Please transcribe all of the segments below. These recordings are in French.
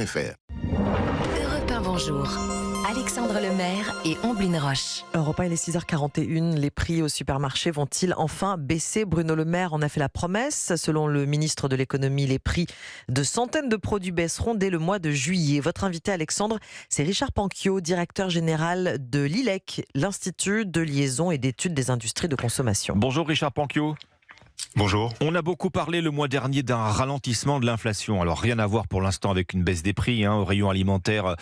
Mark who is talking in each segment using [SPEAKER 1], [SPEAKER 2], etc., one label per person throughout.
[SPEAKER 1] FR.
[SPEAKER 2] Europe 1, bonjour. Alexandre Lemaire et Omblin Roche.
[SPEAKER 3] Europe 1, il est 6h41. Les prix au supermarché vont-ils enfin baisser? Bruno Le Maire en a fait la promesse. Selon le ministre de l'économie, les prix de centaines de produits baisseront dès le mois de juillet. Votre invité, Alexandre, c'est Richard Panquio, directeur général de l'ILEC, l'Institut de liaison et d'études des industries de consommation.
[SPEAKER 4] Bonjour Richard Panquio.
[SPEAKER 5] Bonjour.
[SPEAKER 4] On a beaucoup parlé le mois dernier d'un ralentissement de l'inflation. Alors rien à voir pour l'instant avec une baisse des prix au rayon alimentaire,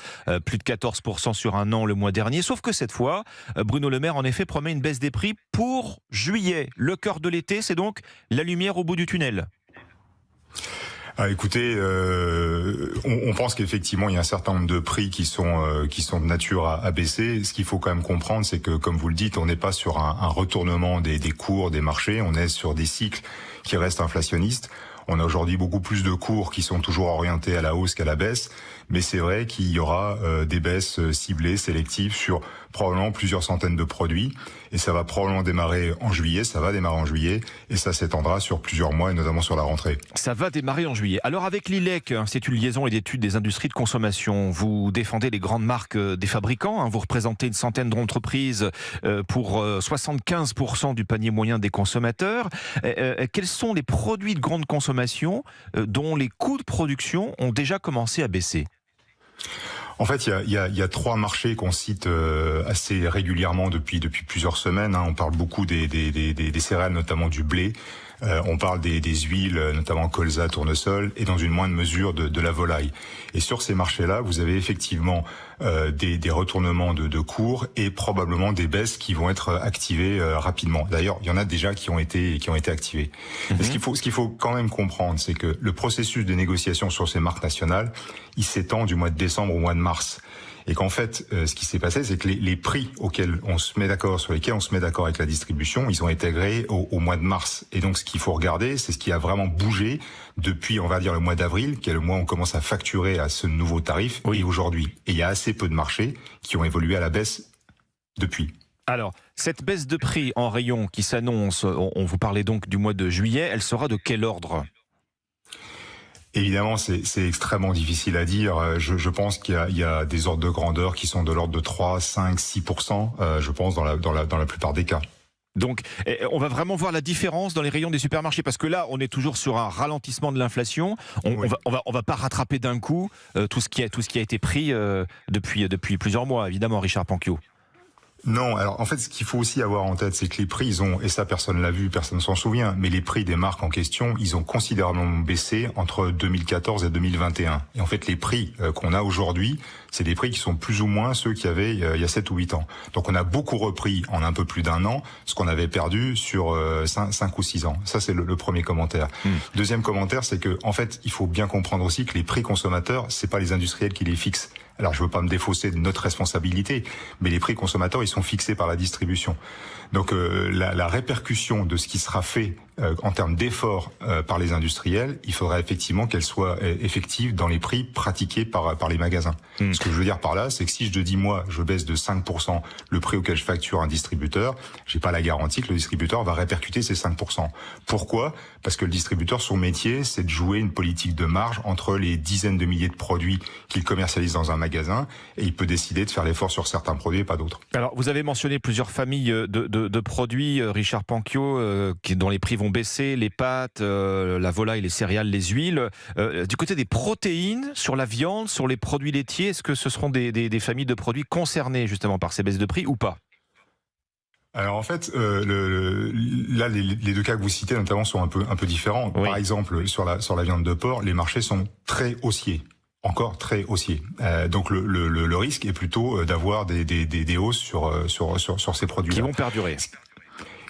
[SPEAKER 4] plus de 14% sur un an le mois dernier. Sauf que cette fois, Bruno Le Maire en effet promet une baisse des prix pour juillet. Le cœur de l'été, c'est donc la lumière au bout du tunnel.
[SPEAKER 5] Écoutez, on pense qu'effectivement il y a un certain nombre de prix qui sont de nature à baisser. Ce qu'il faut quand même comprendre, c'est que comme vous le dites, on n'est pas sur un retournement des cours des marchés, on est sur des cycles qui restent inflationnistes. On a aujourd'hui beaucoup plus de cours qui sont toujours orientés à la hausse qu'à la baisse, mais c'est vrai qu'il y aura des baisses ciblées, sélectives sur probablement plusieurs centaines de produits, et ça va probablement démarrer en juillet, et ça s'étendra sur plusieurs mois, et notamment sur la rentrée.
[SPEAKER 4] Ça va démarrer en juillet. Alors avec l'ILEC, Institut de liaison et d'études des industries de consommation, vous défendez les grandes marques des fabricants, vous représentez une centaine d'entreprises pour 75% du panier moyen des consommateurs. Quels sont les produits de grande consommation dont les coûts de production ont déjà commencé à baisser ?
[SPEAKER 5] En fait, il y a trois marchés qu'on cite assez régulièrement depuis plusieurs semaines. On parle beaucoup des céréales, notamment du blé. On parle des huiles, notamment colza, tournesol, et dans une moindre mesure de la volaille. Et sur ces marchés-là, vous avez effectivement des retournements de cours et probablement des baisses qui vont être activées rapidement. D'ailleurs, il y en a déjà qui ont été activées. Mais ce qu'il faut quand même comprendre, c'est que le processus de négociation sur ces marques nationales, il s'étend du mois de décembre au mois de mars. Et qu'en fait, ce qui s'est passé, c'est que les prix auxquels on se met d'accord, sur lesquels on se met d'accord avec la distribution, ils ont été agréés au mois de mars. Et donc, ce qu'il faut regarder, c'est ce qui a vraiment bougé depuis, on va dire, le mois d'avril, qui est le mois où on commence à facturer à ce nouveau tarif, et aujourd'hui. Et il y a assez peu de marchés qui ont évolué à la baisse depuis.
[SPEAKER 4] Alors, cette baisse de prix en rayon qui s'annonce, on vous parlait donc du mois de juillet, elle sera de quel ordre ?
[SPEAKER 5] Évidemment, c'est extrêmement difficile à dire. Je pense qu'il y a des ordres de grandeur qui sont de l'ordre de 3, 5, 6%, je pense, dans la plupart des cas.
[SPEAKER 4] Donc, on va vraiment voir la différence dans les rayons des supermarchés, parce que là, on est toujours sur un ralentissement de l'inflation. On va pas rattraper d'un coup tout ce qui a été pris depuis plusieurs mois, évidemment, Richard Panquio.
[SPEAKER 5] Non, alors en fait, ce qu'il faut aussi avoir en tête, c'est que les prix, ils ont, et ça personne l'a vu, personne ne s'en souvient, mais les prix des marques en question, ils ont considérablement baissé entre 2014 et 2021. Et en fait, les prix qu'on a aujourd'hui, c'est des prix qui sont plus ou moins ceux qu'il y avait il y a 7 ou 8 ans. Donc on a beaucoup repris en un peu plus d'un an ce qu'on avait perdu sur 5 ou 6 ans. Ça, c'est le premier commentaire. Deuxième commentaire, c'est que en fait, il faut bien comprendre aussi que les prix consommateurs, c'est pas les industriels qui les fixent. Alors, je veux pas me défausser de notre responsabilité, mais les prix consommateurs, ils sont fixés par la distribution. Donc, la répercussion de ce qui sera fait en termes d'efforts par les industriels, il faudra effectivement qu'elle soit effective dans les prix pratiqués par les magasins. Ce que je veux dire par là, c'est que si je te dis, moi, je baisse de 5% le prix auquel je facture un distributeur, j'ai pas la garantie que le distributeur va répercuter ces 5%. Pourquoi ? Parce que le distributeur, son métier, c'est de jouer une politique de marge entre les dizaines de milliers de produits qu'il commercialise dans un magasin, et il peut décider de faire l'effort sur certains produits et pas d'autres.
[SPEAKER 4] Alors, vous avez mentionné plusieurs familles de produits, Richard Panquio, dont les prix vont baisser, les pâtes, la volaille, les céréales, les huiles. Du côté des protéines, sur la viande, sur les produits laitiers, est-ce que ce seront des familles de produits concernés justement par ces baisses de prix ou pas ?
[SPEAKER 5] Alors en fait, là les deux cas que vous citez notamment sont un peu différents. Oui. Par exemple, sur la viande de porc, les marchés sont très haussiers. Encore très haussier. Donc le risque est plutôt d'avoir des hausses sur ces produits
[SPEAKER 4] qui vont perdurer.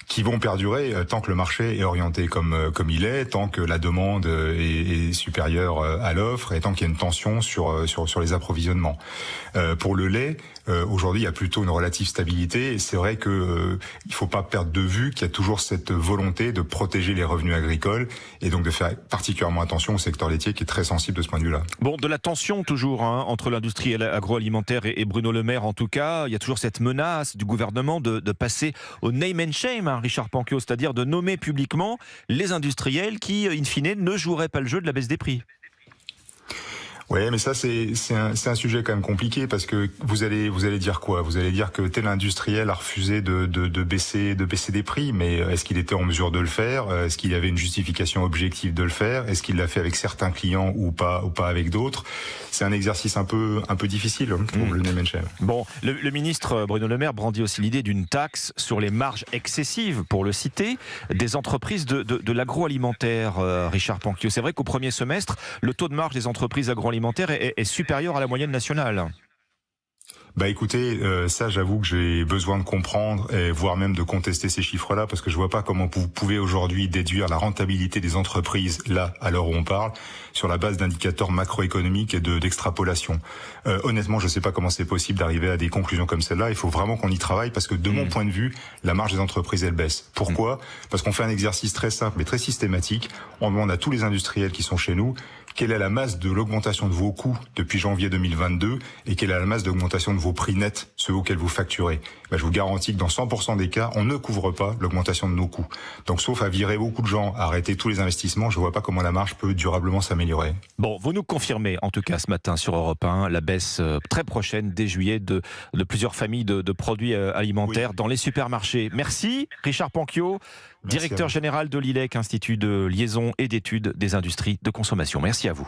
[SPEAKER 5] Qui vont perdurer tant que le marché est orienté comme il est, tant que la demande est supérieure à l'offre et tant qu'il y a une tension sur les approvisionnements. Pour le lait, aujourd'hui, il y a plutôt une relative stabilité. Et c'est vrai que il faut pas perdre de vue qu'il y a toujours cette volonté de protéger les revenus agricoles et donc de faire particulièrement attention au secteur laitier qui est très sensible de ce point de vue-là.
[SPEAKER 4] Bon, de la tension toujours entre l'industrie agroalimentaire et Bruno Le Maire en tout cas. Il y a toujours cette menace du gouvernement de passer au name and shame, Richard Panquio, c'est-à-dire de nommer publiquement les industriels qui, in fine, ne joueraient pas le jeu de la baisse des prix.
[SPEAKER 5] Ouais, mais ça c'est un sujet quand même compliqué parce que vous allez dire quoi? Vous allez dire que tel industriel a refusé de baisser des prix, mais est-ce qu'il était en mesure de le faire? Est-ce qu'il y avait une justification objective de le faire? Est-ce qu'il l'a fait avec certains clients ou pas avec d'autres? C'est un exercice un peu difficile pour le name and shame.
[SPEAKER 4] Bon, le ministre Bruno Le Maire brandit aussi l'idée d'une taxe sur les marges excessives, pour le citer, des entreprises de l'agroalimentaire. Richard Panquio, c'est vrai qu'au premier semestre, le taux de marge des entreprises agroalimentaires est supérieur à la moyenne nationale.
[SPEAKER 5] Bah écoutez, ça j'avoue que j'ai besoin de comprendre et voire même de contester ces chiffres-là parce que je vois pas comment vous pouvez aujourd'hui déduire la rentabilité des entreprises là à l'heure où on parle sur la base d'indicateurs macroéconomiques et d'extrapolation. Honnêtement, je sais pas comment c'est possible d'arriver à des conclusions comme celle-là. Il faut vraiment qu'on y travaille parce que de mon point de vue, la marge des entreprises elle baisse. Pourquoi? Parce qu'on fait un exercice très simple mais très systématique. On demande à tous les industriels qui sont chez nous quelle est la masse de l'augmentation de vos coûts depuis janvier 2022 et quelle est la masse d'augmentation de vos prix nets, ceux auxquels vous facturez. Ben, je vous garantis que dans 100% des cas, on ne couvre pas l'augmentation de nos coûts. Donc sauf à virer beaucoup de gens, à arrêter tous les investissements, je ne vois pas comment la marge peut durablement s'améliorer.
[SPEAKER 4] Bon, vous nous confirmez en tout cas ce matin sur Europe 1 la baisse très prochaine dès juillet de plusieurs familles de produits alimentaires dans les supermarchés. Merci Richard Panquio, directeur général de l'ILEC, Institut de liaison et d'études des industries de consommation. Merci à vous.